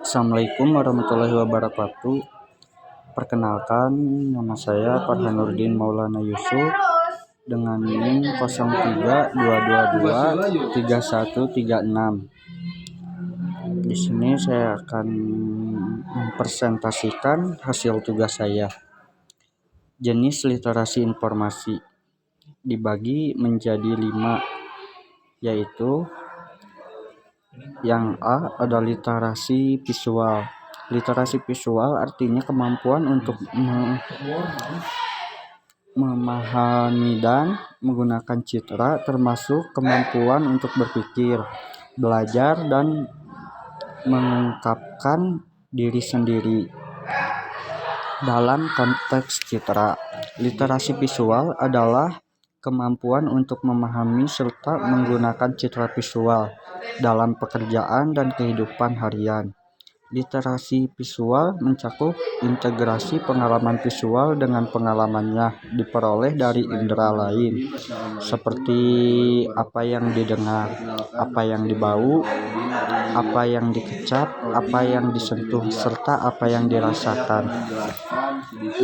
Assalamualaikum warahmatullahi wabarakatuh. Perkenalkan, nama saya Farhan Nurdin Maulana Yusuf dengan NIM 032223136. Di sini saya akan mempresentasikan hasil tugas saya. Jenis literasi informasi dibagi menjadi 5, yaitu yang A ada literasi visual. Literasi visual artinya kemampuan untuk memahami dan menggunakan citra, termasuk kemampuan untuk berpikir, belajar, dan mengungkapkan diri sendiri dalam konteks citra. Literasi visual adalah kemampuan untuk memahami serta menggunakan citra visual dalam pekerjaan dan kehidupan harian. Literasi visual mencakup integrasi pengalaman visual dengan pengalamannya diperoleh dari indera lain, seperti apa yang didengar, apa yang dibau, apa yang dikecap, apa yang disentuh, serta apa yang dirasakan.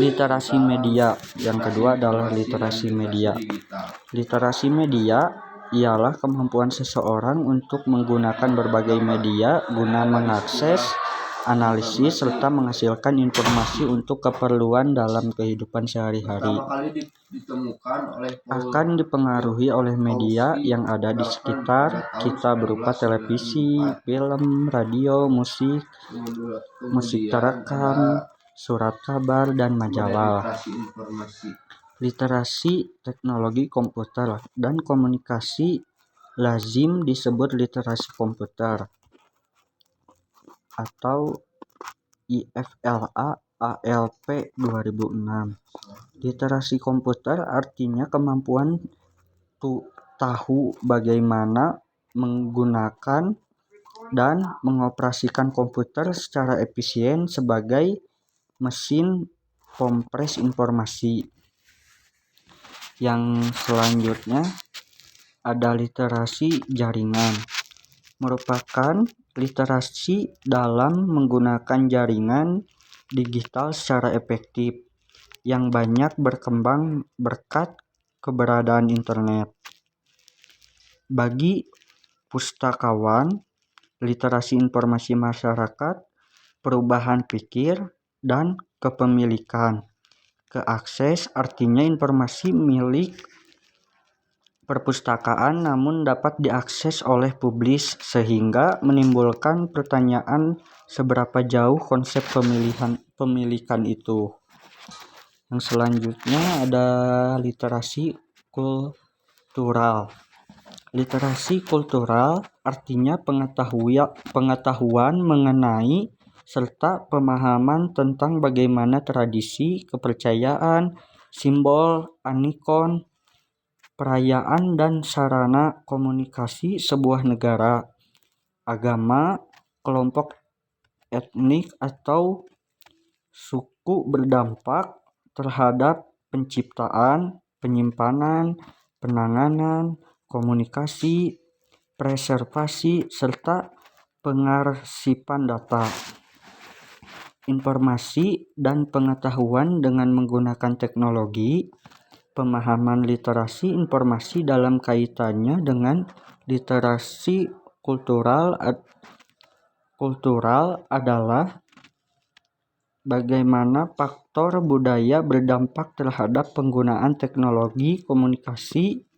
Literasi media. Yang kedua adalah literasi media. Literasi media ialah kemampuan seseorang untuk menggunakan berbagai media guna mengakses, analisis, serta menghasilkan informasi untuk keperluan dalam kehidupan sehari-hari. Akan dipengaruhi oleh media yang ada di sekitar kita berupa televisi, film, radio, musik terekam, surat kabar, dan majalah. Literasi teknologi komputer dan komunikasi lazim disebut literasi komputer atau IFLA ALP 2006. Literasi komputer artinya kemampuan tahu bagaimana menggunakan dan mengoperasikan komputer secara efisien sebagai mesin kompres informasi. Yang selanjutnya ada literasi jaringan, merupakan literasi dalam menggunakan jaringan digital secara efektif yang banyak berkembang berkat keberadaan internet. Bagi pustakawan, literasi informasi masyarakat, perubahan pikir, dan kepemilikan. Keakses artinya informasi milik perpustakaan namun dapat diakses oleh publik, sehingga menimbulkan pertanyaan seberapa jauh konsep pemilikan itu. Yang selanjutnya ada literasi kultural. Literasi kultural artinya pengetahuan mengenai serta pemahaman tentang bagaimana tradisi, kepercayaan, simbol, ikon, perayaan, dan sarana komunikasi sebuah negara, agama, kelompok etnik, atau suku berdampak terhadap penciptaan, penyimpanan, penanganan, komunikasi, preservasi, serta pengarsipan data. Informasi dan pengetahuan dengan menggunakan teknologi. Pemahaman literasi informasi dalam kaitannya dengan literasi kultural adalah bagaimana faktor budaya berdampak terhadap penggunaan teknologi komunikasi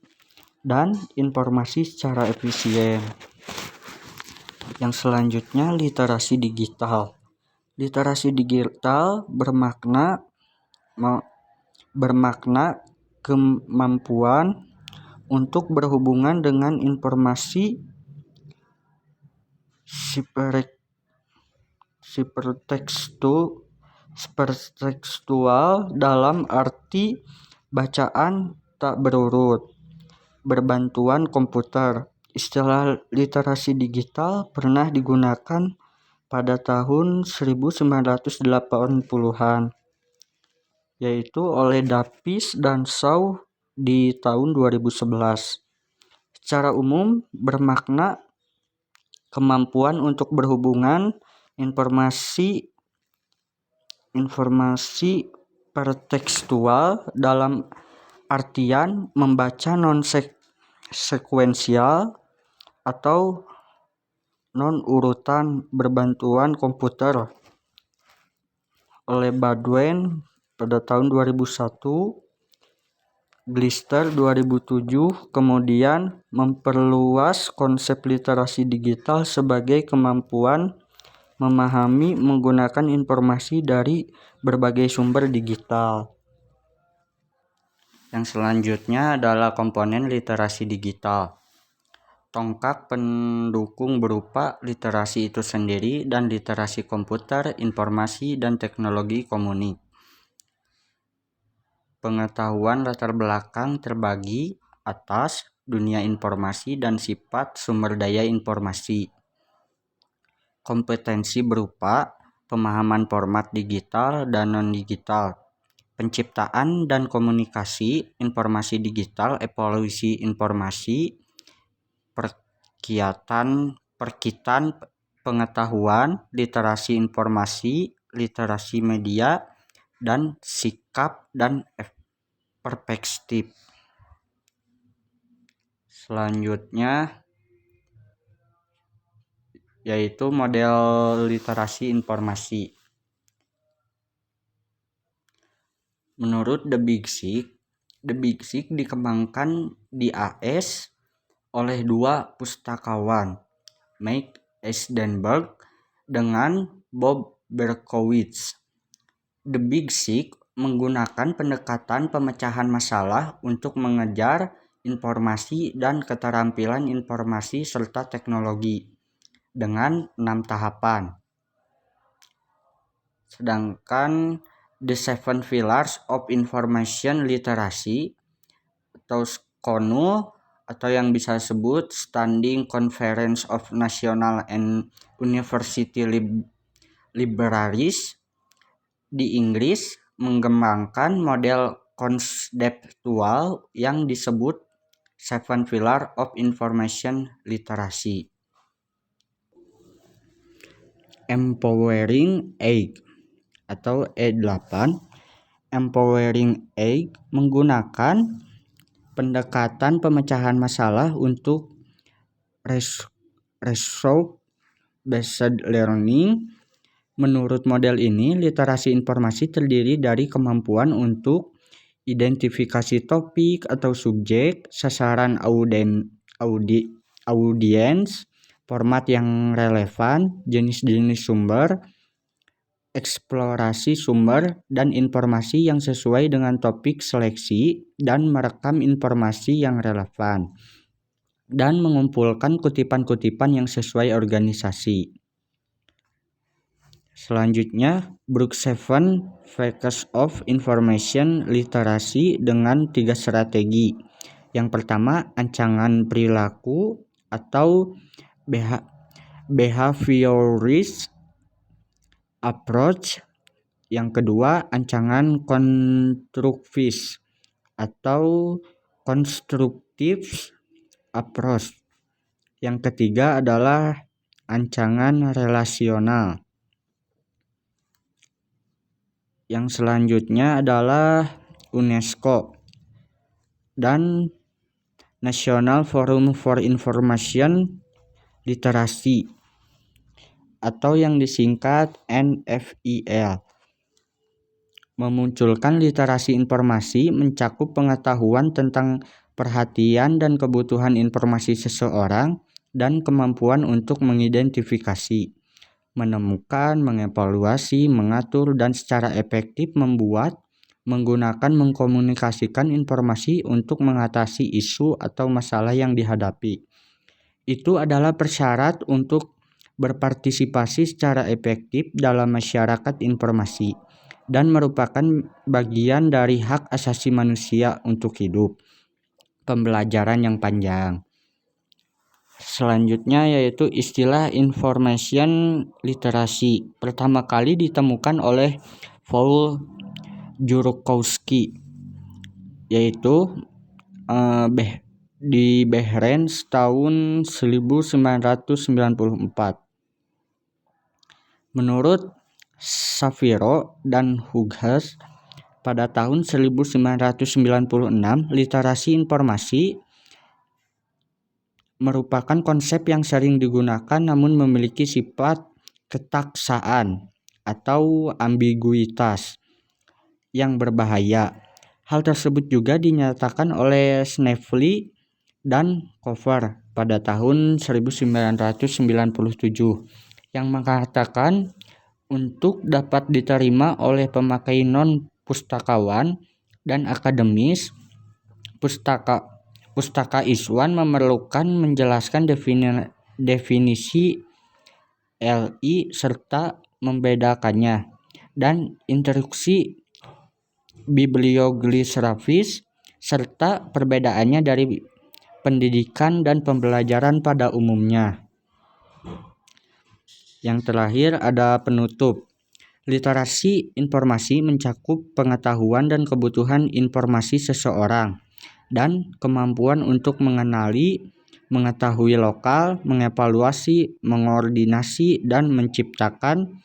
dan informasi secara efisien. Yang selanjutnya literasi digital. Literasi digital bermakna kemampuan untuk berhubungan dengan informasi hipertekstual dalam arti bacaan tak berurut, berbantuan komputer. Istilah literasi digital pernah digunakan pada tahun 1980-an, yaitu oleh Davis dan Shaw di tahun 2011. Secara umum bermakna kemampuan untuk berhubungan Informasi pertekstual dalam artian membaca non-sekuensial atau non-urutan berbantuan komputer oleh Baldwin pada tahun 2001, Glister 2007, kemudian memperluas konsep literasi digital sebagai kemampuan memahami menggunakan informasi dari berbagai sumber digital. Yang selanjutnya adalah komponen literasi digital. Tongkat pendukung berupa literasi itu sendiri dan literasi komputer, informasi, dan teknologi komunikasi. Pengetahuan latar belakang terbagi atas dunia informasi dan sifat sumber daya informasi. Kompetensi berupa pemahaman format digital dan non-digital, penciptaan dan komunikasi informasi digital, evolusi informasi, perkitan pengetahuan, literasi informasi, literasi media, dan sikap dan perspektif. Selanjutnya yaitu model literasi informasi. Menurut The Big Sick dikembangkan di AS oleh dua pustakawan, Mike Eisenberg dengan Bob Berkowitz. The Big Sick menggunakan pendekatan pemecahan masalah untuk mengejar informasi dan keterampilan informasi serta teknologi dengan 6 tahapan. Sedangkan The Seven Pillars of Information Literacy atau SCONU atau yang bisa disebut Standing Conference of National and University Libraries di Inggris mengembangkan model konseptual yang disebut Seven Pillars of Information Literacy. Empowering Age atau E8. Empowering Age menggunakan pendekatan pemecahan masalah untuk result-based learning. Menurut model ini, literasi informasi terdiri dari kemampuan untuk identifikasi topik atau subjek, sasaran audiens, format yang relevan, jenis-jenis sumber, eksplorasi sumber dan informasi yang sesuai dengan topik seleksi, dan merekam informasi yang relevan, dan mengumpulkan kutipan-kutipan yang sesuai organisasi. Selanjutnya, Brookhaven Focus of Information Literacy dengan 3 strategi. Yang pertama, ancaman perilaku atau behaviorist approach. Yang kedua, ancaman konstruktif atau constructive approach. Yang ketiga adalah ancaman relasional. Yang selanjutnya adalah UNESCO dan National Forum for Information Literacy atau yang disingkat NFIL. Memunculkan literasi informasi mencakup pengetahuan tentang perhatian dan kebutuhan informasi seseorang dan kemampuan untuk mengidentifikasi, menemukan, mengevaluasi, mengatur, dan secara efektif mengkomunikasikan informasi untuk mengatasi isu atau masalah yang dihadapi. Itu adalah persyarat untuk berpartisipasi secara efektif dalam masyarakat informasi dan merupakan bagian dari hak asasi manusia untuk hidup. Pembelajaran yang panjang. Selanjutnya yaitu istilah information literacy. Pertama kali ditemukan oleh Paul Jurkowski, yaitu di Bahrain tahun 1994. Menurut Shapiro dan Hughes, pada tahun 1996, literasi informasi merupakan konsep yang sering digunakan namun memiliki sifat ketaksaan atau ambiguitas yang berbahaya. Hal tersebut juga dinyatakan oleh Snavely dan Cover pada tahun 1997 yang mengatakan untuk dapat diterima oleh pemakai non-pustakawan dan akademis, pustaka Iswan memerlukan menjelaskan definisi LI serta membedakannya, dan instruksi bibliografis serta perbedaannya dari pendidikan dan pembelajaran pada umumnya. Yang terakhir ada penutup. Literasi informasi mencakup pengetahuan dan kebutuhan informasi seseorang dan kemampuan untuk mengenali, mengetahui lokal, mengevaluasi, mengordinasi, dan menciptakan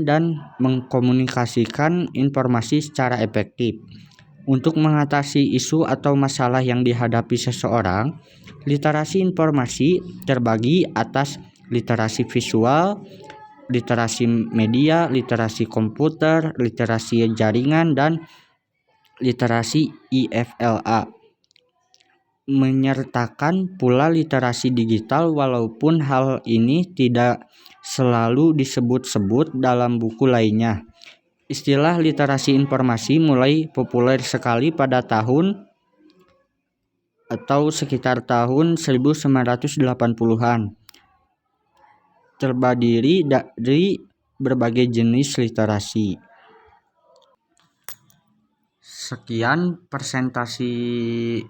dan mengkomunikasikan informasi secara efektif. Untuk mengatasi isu atau masalah yang dihadapi seseorang, literasi informasi terbagi atas literasi visual, literasi media, literasi komputer, literasi jaringan, dan literasi IFLA. Menyertakan pula literasi digital, walaupun hal ini tidak selalu disebut-sebut dalam buku lainnya. Istilah literasi informasi mulai populer sekali pada tahun atau sekitar tahun 1980-an. Terdiri dari berbagai jenis literasi. Sekian presentasi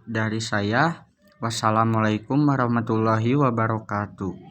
dari saya. Wassalamualaikum warahmatullahi wabarakatuh.